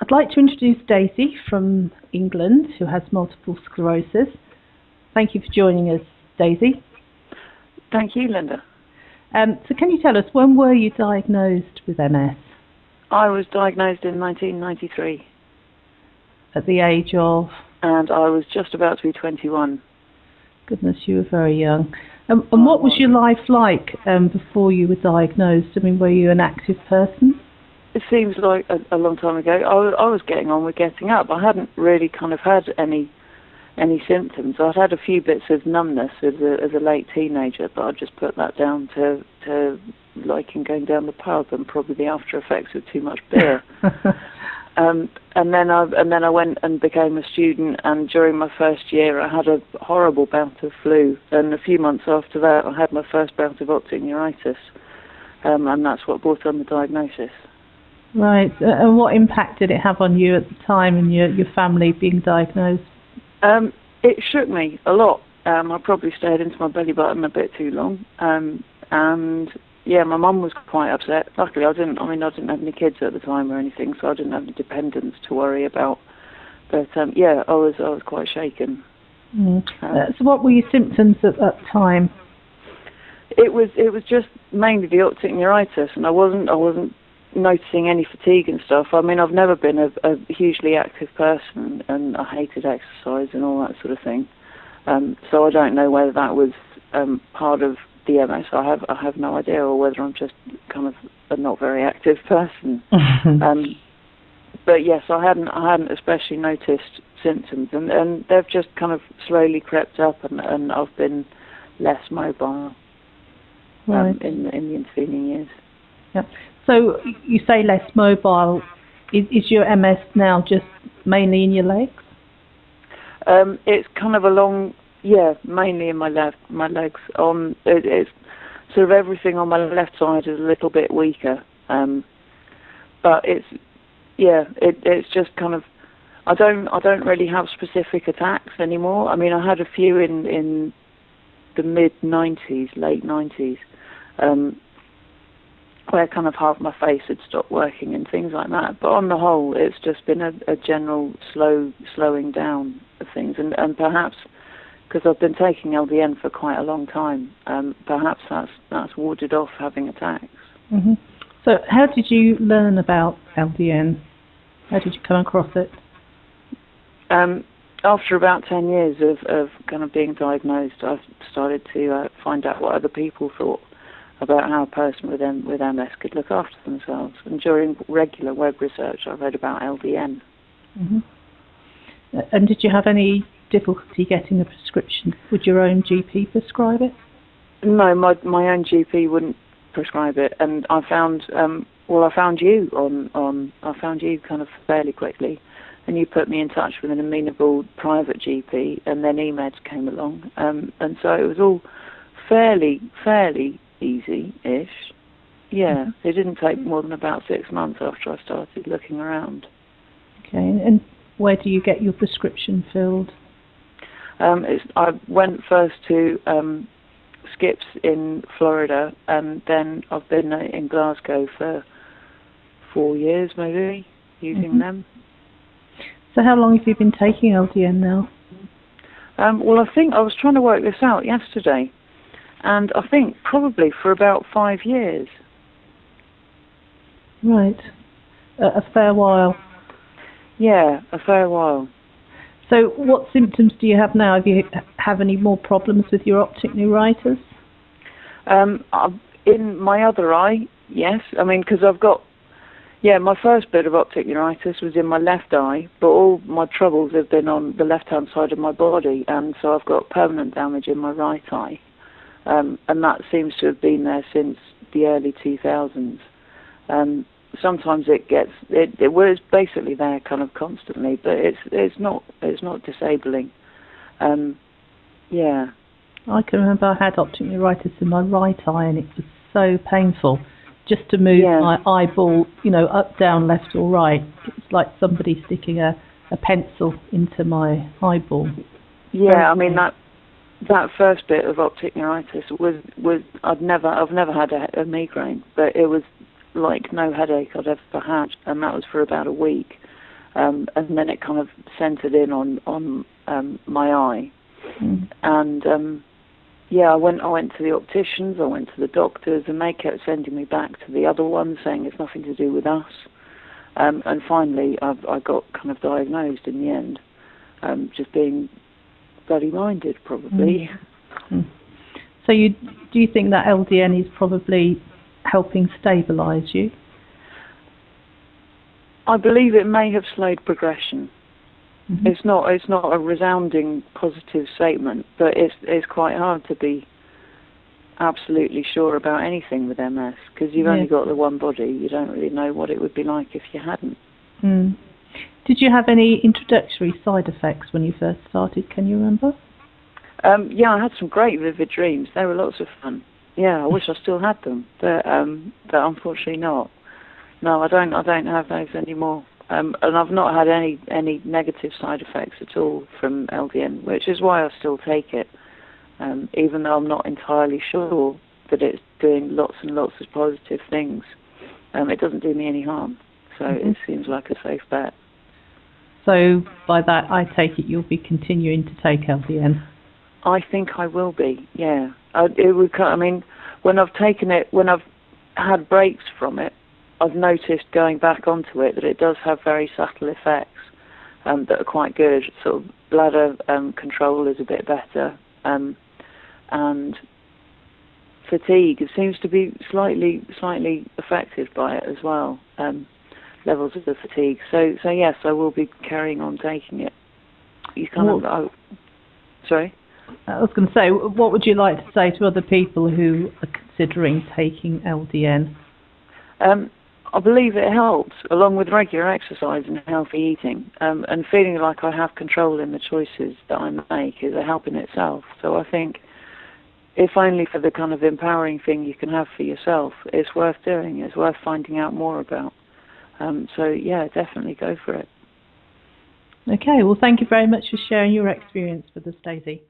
I'd like to introduce Daisy from England, who has multiple sclerosis. Thank you for joining us, Daisy. Thank you, Linda. So can you tell us, when were you diagnosed with MS? I was diagnosed in 1993. At the age of? And I was just about to be 21. Goodness, you were very young. And what was your life like before you were diagnosed? I mean, were you an active person? It seems like a long time ago. I was getting on with getting up. I hadn't really kind of had any symptoms. I'd had a few bits of numbness as a late teenager, but I just put that down to liking going down the pub and probably the after effects of too much beer. And then I went and became a student, and during my first year I had a horrible bout of flu, and a few months after that I had my first bout of optic neuritis, and that's what brought on the diagnosis. Right, and what impact did it have on you at the time and your family being diagnosed? It shook me a lot. I probably stared into my belly button a bit too long, and yeah, my mum was quite upset. Luckily, I didn't have any kids at the time or anything, so I didn't have any dependents to worry about. But yeah, I was quite shaken. So, what were your symptoms at that time? It was just mainly the optic neuritis, and I wasn't noticing any fatigue and stuff. I mean, I've never been a hugely active person, and I hated exercise and all that sort of thing. So I don't know whether that was part of the MS. I have no idea, or whether I'm just kind of a not very active person. But yes, I hadn't especially noticed symptoms, and they've just kind of slowly crept up, and I've been less mobile in the intervening years. Yeah. So you say less mobile. Is your MS now just mainly in your legs? It's kind of mainly in my legs. It's sort of everything on my left side is a little bit weaker, but it's just kind of, I don't really have specific attacks anymore. I mean, I had a few in the mid-90s, late 90s, where kind of half my face had stopped working and things like that. But on the whole, it's just been a general slowing down of things, and perhaps because I've been taking LDN for quite a long time, perhaps that's warded off having attacks. Mm-hmm. So how did you learn about LDN? How did you come across it? After about 10 years of kind of being diagnosed, I started to find out what other people thought about how a person with MS could look after themselves. And during regular web research, I read about LDN. Mm-hmm. And did you have any difficulty getting a prescription? Would your own GP prescribe it? No, my own GP wouldn't prescribe it. And I found you I found you kind of fairly quickly, and you put me in touch with an amenable private GP, and then eMeds came along, and so it was all fairly easy-ish. Yeah, it didn't take more than about 6 months after I started looking around. Okay, and where do you get your prescription filled? I went first to Skips in Florida, and then I've been in Glasgow for 4 years maybe, using them. So how long have you been taking LDN now? Well, I think I was trying to work this out yesterday, and I think probably for about 5 years. Right. A fair while. Yeah, a fair while. So what symptoms do you have now? Do you have any more problems with your optic neuritis? In my other eye, yes. I mean, because I've got, my first bit of optic neuritis was in my left eye, but all my troubles have been on the left-hand side of my body, and so I've got permanent damage in my right eye. And that seems to have been there since the early 2000s. Sometimes it was basically there kind of constantly, but it's not disabling. Yeah. I can remember I had optic neuritis in my right eye, and it was so painful just to move my eyeball, up, down, left or right. It's like somebody sticking a pencil into my eyeball. Yeah, I mean that first bit of optic neuritis was I've never had a migraine, but it was like no headache I'd ever had, and that was for about a week. and then it kind of centered in on my eye. And yeah, I went to the opticians, I went to the doctors, and they kept sending me back to the other one, saying it's nothing to do with us. And finally, I got kind of diagnosed in the end, just being bloody minded, probably. So do you think that LDN is probably helping stabilise you? I believe it may have slowed progression. It's not a resounding positive statement, but it's quite hard to be absolutely sure about anything with MS, because you've only got the one body. You don't really know what it would be like if you hadn't. Did you have any introductory side effects when you first started? Can you remember? Yeah, I had some great vivid dreams. They were lots of fun. Yeah, I wish I still had them, but unfortunately not. No, I don't have those anymore. And I've not had any negative side effects at all from LDN, which is why I still take it, even though I'm not entirely sure that it's doing lots and lots of positive things. It doesn't do me any harm, so it seems like a safe bet. So by that, I take it you'll be continuing to take LDN? I think I will be, yeah. I mean, when I've taken it, when I've had breaks from it, I've noticed going back onto it that it does have very subtle effects that are quite good. Sort of bladder control is a bit better, and fatigue, it seems to be slightly affected by it as well. Levels of the fatigue. So yes, I will be carrying on taking it. You kind of. Sorry. I was going to say, what would you like to say to other people who are considering taking LDN? I believe it helps, along with regular exercise and healthy eating, and feeling like I have control in the choices that I make is a help in itself. So I think, if only for the kind of empowering thing you can have for yourself, it's worth doing, it's worth finding out more about. So yeah, definitely go for it. Okay, well thank you very much for sharing your experience with us, Daisy.